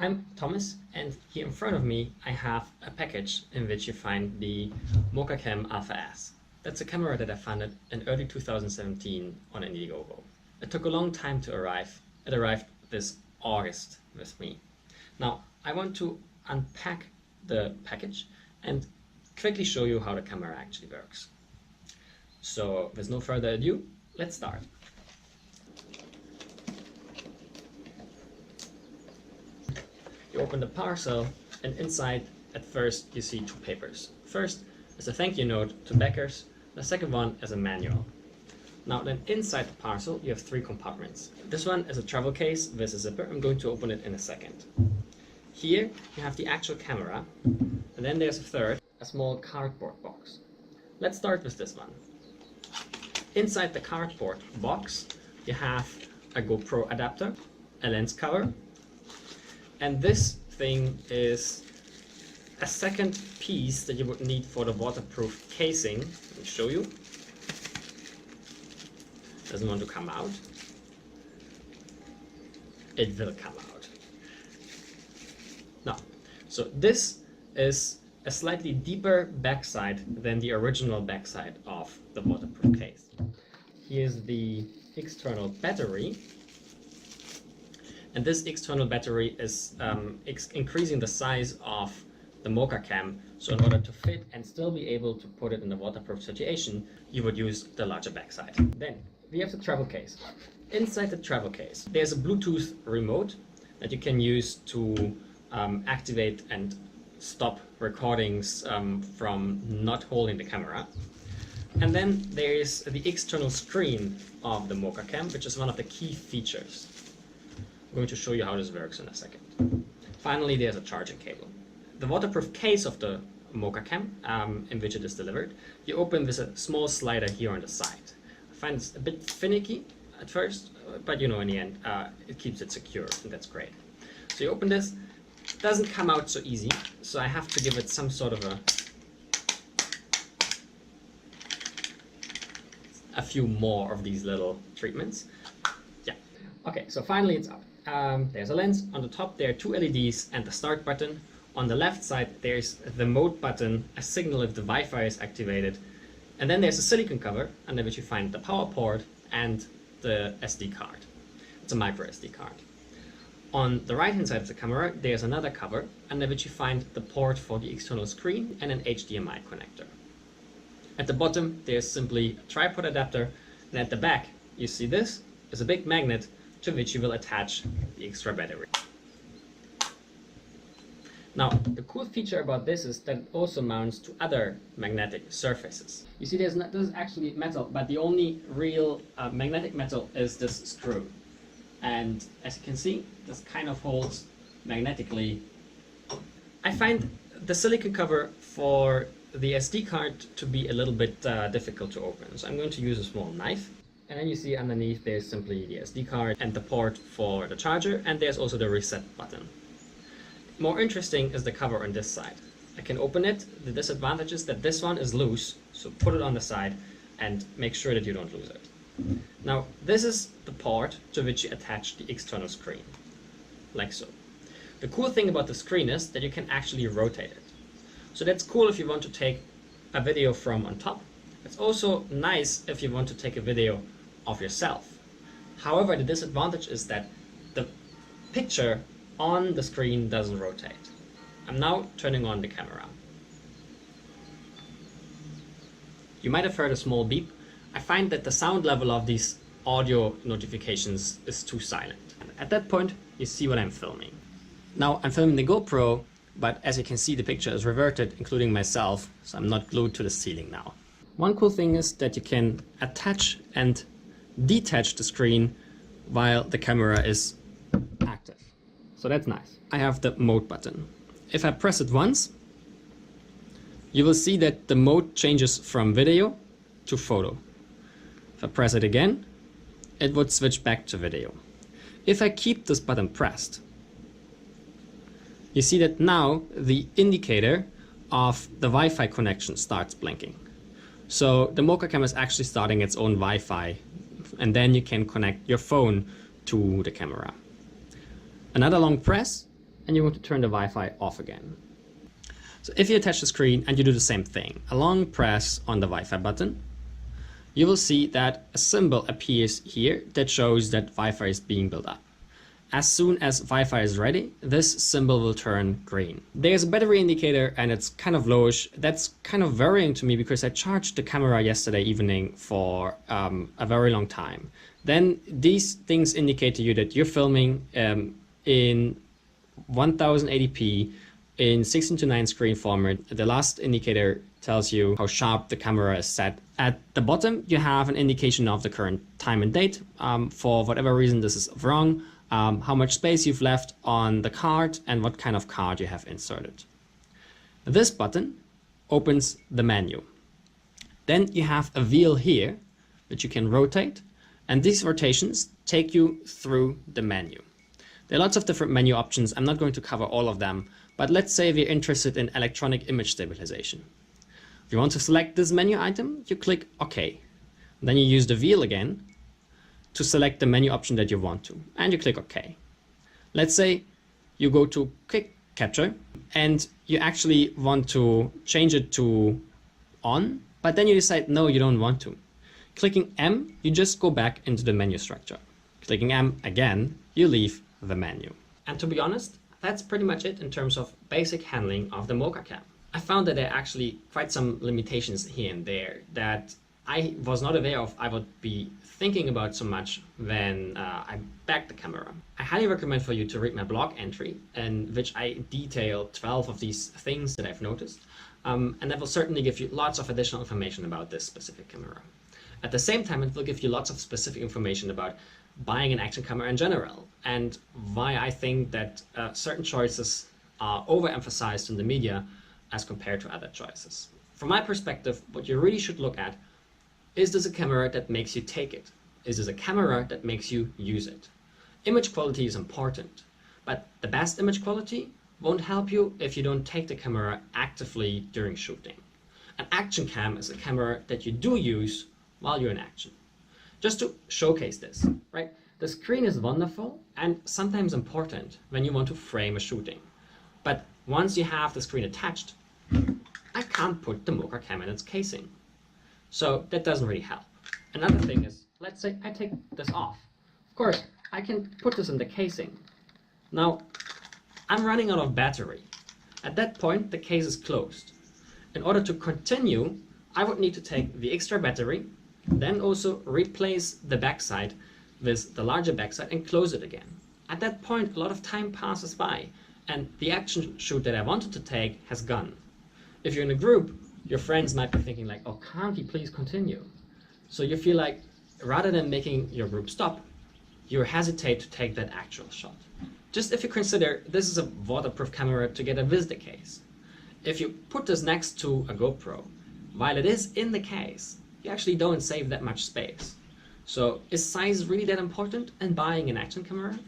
I'm Thomas, and here in front of me I have a package in which you find the Mokacam Alpha S. That's a camera that I found in early 2017 on Indiegogo. It took a long time to arrive. It arrived this August with me. Now I want to unpack the package and quickly show you how the camera actually works. So with no further ado, let's start. You open the parcel, and inside at first you see two papers. First is a thank you note to backers, the second one is a manual. Now then inside the parcel you have three compartments. This one is a travel case with a zipper. I'm going to open it in a second. Here you have the actual camera, and then there's a third, a small cardboard box. Let's start with this one. Inside the cardboard box you have a GoPro adapter, a lens cover, and this thing is a second piece that you would need for the waterproof casing. Let me show you. Doesn't want to come out. It will come out. Now, so this is a slightly deeper backside than the original backside of the waterproof case. Here's the external battery. And this external battery is increasing the size of the Mokacam. So in order to fit and still be able to put it in a waterproof situation, you would use the larger backside. Then we have the travel case. Inside the travel case, there's a Bluetooth remote that you can use to activate and stop recordings from not holding the camera. And then there is the external screen of the Mokacam, which is one of the key features. I'm going to show you how this works in a second. Finally, there's a charging cable. The waterproof case of the Mokacam, in which it is delivered, you open with a small slider here on the side. I find it's a bit finicky at first, but you know, in the end, it keeps it secure, and that's great. So you open this, it doesn't come out so easy, so I have to give it some sort of a few more of these little treatments. Yeah. Okay, so finally it's out. There's a lens. On the top there are two LEDs and the start button. On the left side there's the mode button, a signal if the Wi-Fi is activated. And then there's a silicone cover under which you find the power port and the SD card. It's a micro SD card. On the right hand side of the camera there's another cover under which you find the port for the external screen and an HDMI connector. At the bottom there's simply a tripod adapter, and at the back you see this is a big magnet to which you will attach the extra battery. Now, the cool feature about this is that it also mounts to other magnetic surfaces. You see, this is actually metal, but the only real magnetic metal is this screw. And as you can see, this kind of holds magnetically. I find the silicone cover for the SD card to be a little bit difficult to open, so I'm going to use a small knife. And then you see underneath there's simply the SD card and the port for the charger, and there's also the reset button. More interesting is the cover on this side. I can open it. The disadvantage is that this one is loose, so put it on the side and make sure that you don't lose it. Now this is the port to which you attach the external screen, like so. The cool thing about the screen is that you can actually rotate it. So that's cool if you want to take a video from on top. It's also nice if you want to take a video of yourself. However, the disadvantage is that the picture on the screen doesn't rotate. I'm now turning on the camera. You might have heard a small beep. I find that the sound level of these audio notifications is too silent. And at that point, you see what I'm filming. Now I'm filming the GoPro, but as you can see, the picture is reverted, including myself, so I'm not glued to the ceiling now. One cool thing is that you can attach and detach the screen while the camera is active. So that's nice. I have the mode button. If I press it once, you will see that the mode changes from video to photo. If I press it again, it would switch back to video. If I keep this button pressed, you see that now the indicator of the Wi-Fi connection starts blinking. So the Mokacam is actually starting its own Wi-Fi, and then you can connect your phone to the camera. Another long press and you want to turn the Wi-Fi off again. So if you attach the screen and you do the same thing, a long press on the Wi-Fi button, you will see that a symbol appears here that shows that Wi-Fi is being built up. As soon as Wi-Fi is ready, this symbol will turn green. There's a battery indicator and it's kind of lowish. That's kind of worrying to me because I charged the camera yesterday evening for a very long time. Then these things indicate to you that you're filming in 1080p in 16:9 screen format. The last indicator tells you how sharp the camera is set. At the bottom, you have an indication of the current time and date. For whatever reason this is wrong, how much space you've left on the card and what kind of card you have inserted. This button opens the menu. Then you have a wheel here that you can rotate, and these rotations take you through the menu. There are lots of different menu options. I'm not going to cover all of them, but let's say we're interested in electronic image stabilization. If you want to select this menu item, you click OK. Then you use the wheel again to select the menu option that you want to, and you click OK. Let's say you go to quick capture and you actually want to change it to on, but then you decide no, you don't want to. Clicking M, you just go back into the menu structure. Clicking M again, you leave the menu. And to be honest, that's pretty much it in terms of basic handling of the Mokacam. I found that there are actually quite some limitations here and there that I was not aware of I would be thinking about so much when I backed the camera. I highly recommend for you to read my blog entry in which I detail 12 of these things that I've noticed, and that will certainly give you lots of additional information about this specific camera. At the same time, it will give you lots of specific information about buying an action camera in general and why I think that certain choices are overemphasized in the media as compared to other choices. From my perspective, what you really should look at is this a camera that makes you take it? Is this a camera that makes you use it? Image quality is important, but the best image quality won't help you if you don't take the camera actively during shooting. An action cam is a camera that you do use while you're in action. Just to showcase this, right? The screen is wonderful and sometimes important when you want to frame a shooting. But once you have the screen attached, I can't put the Mokacam in its casing. So that doesn't really help. Another thing is, let's say I take this off. Of course, I can put this in the casing. Now, I'm running out of battery. At that point, the case is closed. In order to continue, I would need to take the extra battery, then also replace the backside with the larger backside and close it again. At that point, a lot of time passes by and the action shoot that I wanted to take has gone. If you're in a group, your friends might be thinking like, oh, can't we please continue? So you feel like rather than making your group stop, you hesitate to take that actual shot. Just if you consider this is a waterproof camera together with the case. If you put this next to a GoPro, while it is in the case, you actually don't save that much space. So is size really that important in buying an action camera?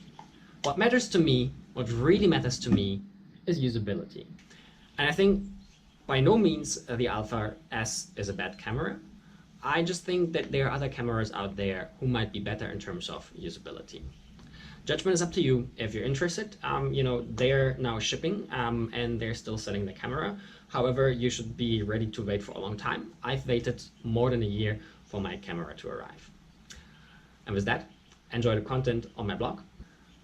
What matters to me, what really matters to me, is usability. And I think by no means the Alpha S is a bad camera. I just think that there are other cameras out there who might be better in terms of usability. Judgment is up to you. If you're interested, they're now shipping and they're still selling the camera. However, you should be ready to wait for a long time. I've waited more than a year for my camera to arrive. And with that, enjoy the content on my blog.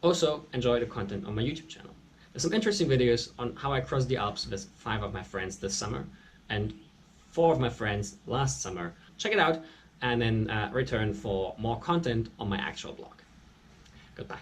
Also, enjoy the content on my YouTube channel. There's some interesting videos on how I crossed the Alps with 5 of my friends this summer and 4 of my friends last summer. Check it out and then return for more content on my actual blog. Goodbye.